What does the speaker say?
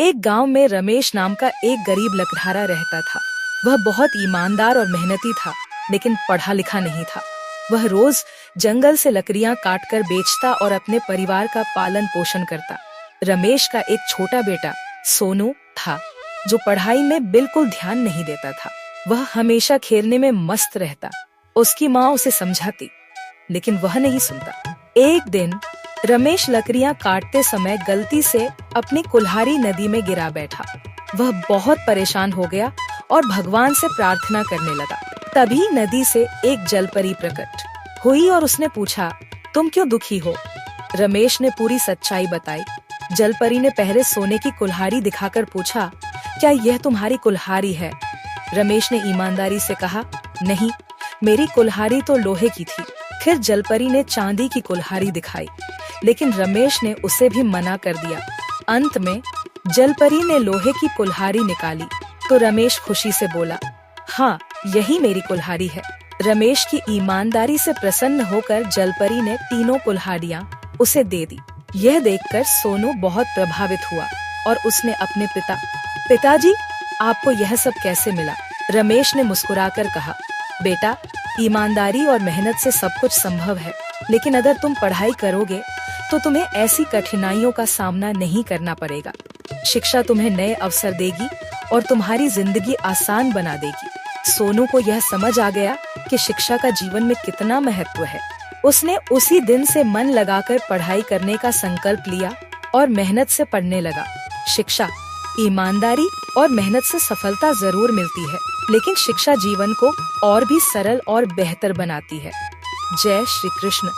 एक गांव में रमेश नाम का एक गरीब लकड़हारा रहता था। वह बहुत ईमानदार और मेहनती था, लेकिन पढ़ा लिखा नहीं था। वह रोज जंगल से लकड़ियां काटकर बेचता और अपने परिवार का पालन पोषण करता। रमेश का एक छोटा बेटा सोनू था, जो पढ़ाई में बिल्कुल ध्यान नहीं देता था। वह हमेशा खेलने में मस्त रहता। उसकी माँ उसे समझाती, लेकिन वह नहीं सुनता। एक दिन रमेश लकड़ियां काटते समय गलती से अपनी कुल्हाड़ी नदी में गिरा बैठा। वह बहुत परेशान हो गया और भगवान से प्रार्थना करने लगा। तभी नदी से एक जलपरी प्रकट हुई और उसने पूछा, तुम क्यों दुखी हो? रमेश ने पूरी सच्चाई बताई। जलपरी ने पहले सोने की कुल्हाड़ी दिखाकर पूछा, क्या यह तुम्हारी कुल्हाड़ी है? रमेश ने ईमानदारी से कहा, नहीं, मेरी कुल्हाड़ी तो लोहे की थी। फिर जलपरी ने चांदी की कुल्हाड़ी दिखाई, लेकिन रमेश ने उसे भी मना कर दिया। अंत में जलपरी ने लोहे की कुल्हाड़ी निकाली तो रमेश खुशी से बोला, हाँ, यही मेरी कुल्हाड़ी है। रमेश की ईमानदारी से प्रसन्न होकर जलपरी ने तीनों कुल्हाड़ियाँ उसे दे दी। यह देखकर सोनू बहुत प्रभावित हुआ और उसने अपने पिताजी, आपको यह सब कैसे मिला? रमेश ने मुस्कुराकर कहा, बेटा, ईमानदारी और मेहनत से सब कुछ संभव है, लेकिन अगर तुम पढ़ाई करोगे तो तुम्हें ऐसी कठिनाइयों का सामना नहीं करना पड़ेगा। शिक्षा तुम्हें नए अवसर देगी और तुम्हारी जिंदगी आसान बना देगी। सोनू को यह समझ आ गया कि शिक्षा का जीवन में कितना महत्व है। उसने उसी दिन से मन लगाकर पढ़ाई करने का संकल्प लिया और मेहनत से पढ़ने लगा। शिक्षा, ईमानदारी और मेहनत से सफलता जरूर मिलती है, लेकिन शिक्षा जीवन को और भी सरल और बेहतर बनाती है। जय श्री कृष्ण।